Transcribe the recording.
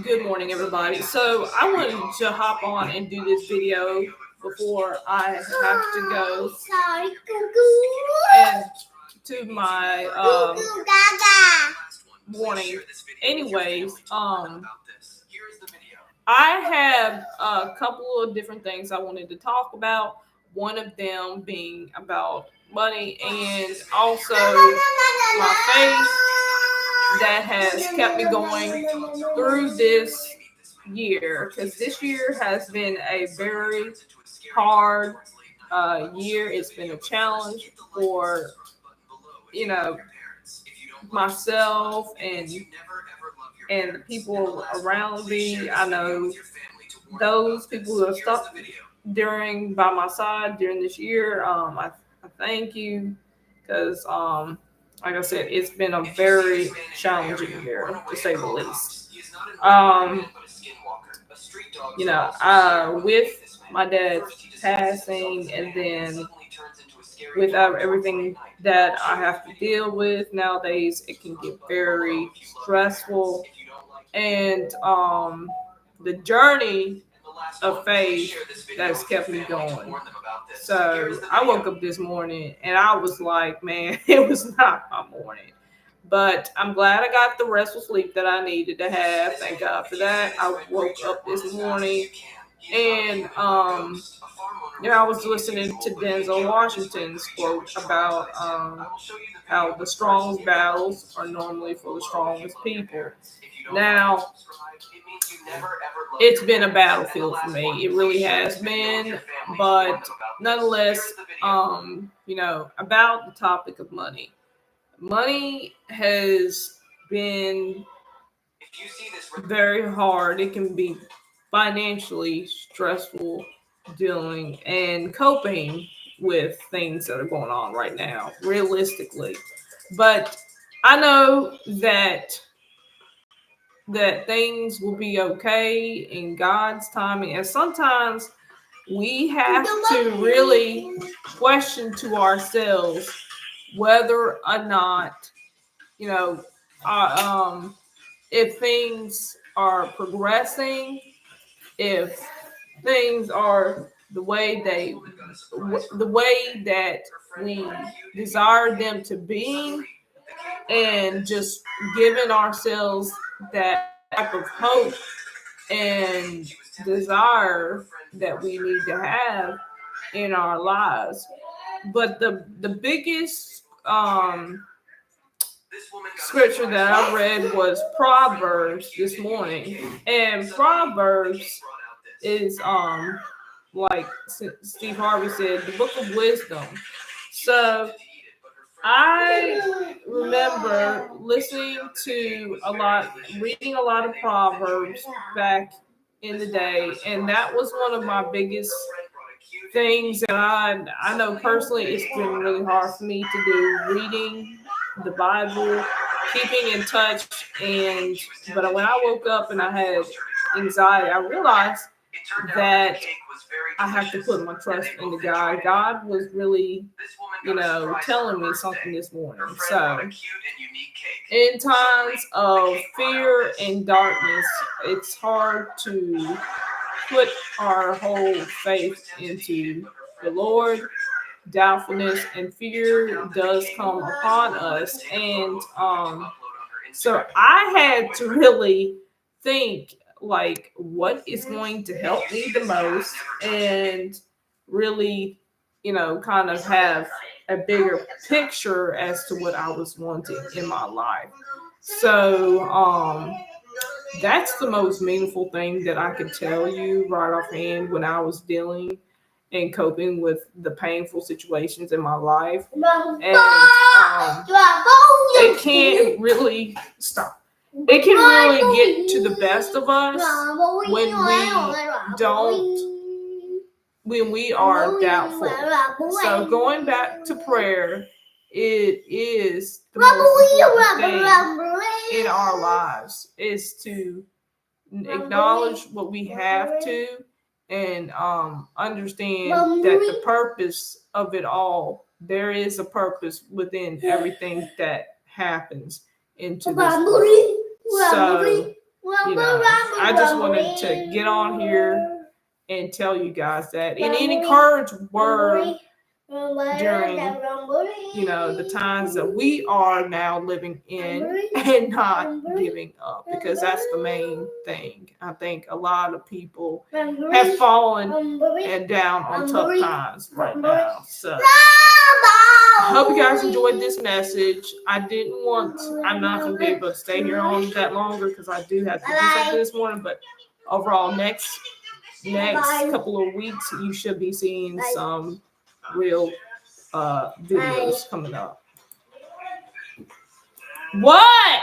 Good morning, everybody. So I wanted to hop on and do this video before I have to go and to my morning. Anyways, I have a couple of different things I wanted to talk about. One of them being about money and also my faith that has kept me going through this year, because this year has been a very hard year. It's been a challenge for myself and the people around me. I know those people who have stuck by my side during this year. I thank you, because like I said, it's been a very challenging year, to say the least. With my dad's passing, and then with everything that I have to deal with nowadays, it can get very stressful. And the journey of faith that's kept me going. So I woke up this morning and I was like, man, it was not my morning. But I'm glad I got the restful sleep that I needed to have. Thank God for that. I woke up this morning and I was listening to Denzel Washington's quote about how the strongest battles are normally for the strongest people. Now, it's been a battlefield for me. It really has been. But nonetheless, about the topic of money. Money has been very hard. It can be financially stressful dealing and coping with things that are going on right now, realistically. But I know that things will be okay in God's timing. And sometimes we have to really question to ourselves whether or not, if things are progressing, if things are the way that we desire them to be, and just giving ourselves that type of hope and desire that we need to have in our lives. But the biggest scripture that I read was Proverbs this morning, and Proverbs is like Steve Harvey said, the book of wisdom. So I remember reading a lot of Proverbs back in the day, and that was one of my biggest things that I know personally it's been really hard for me to do, reading the Bible, keeping in touch. But when I woke up and I had anxiety, I realized that I have to put my trust into God. God was really, telling me something this morning. So, in times of fear and darkness, it's hard to put our whole faith into the Lord. Doubtfulness and fear does come upon us. And so I had to really think, like, what is going to help me the most, and really, kind of have a bigger picture as to what I was wanting in my life. So that's the most meaningful thing that I could tell you right offhand when I was dealing and coping with the painful situations in my life. And it can't really stop. It can really get to the best of us when we are doubtful. So going back to prayer, it is the most important thing in our lives, is to acknowledge what we have to, and understand that the purpose of it all, there is a purpose within everything that happens. into this world. So, I just wanted to get on here and tell you guys that. And an encouraged word during, the times that we are now living in and not giving up, because that's the main thing. I think a lot of people have fallen and down on tough times right now. So I hope you guys enjoyed this message. I'm not going to be able to stay here on that longer because I do have to do something this morning, but overall next couple of weeks you should be seeing some real videos coming up. What?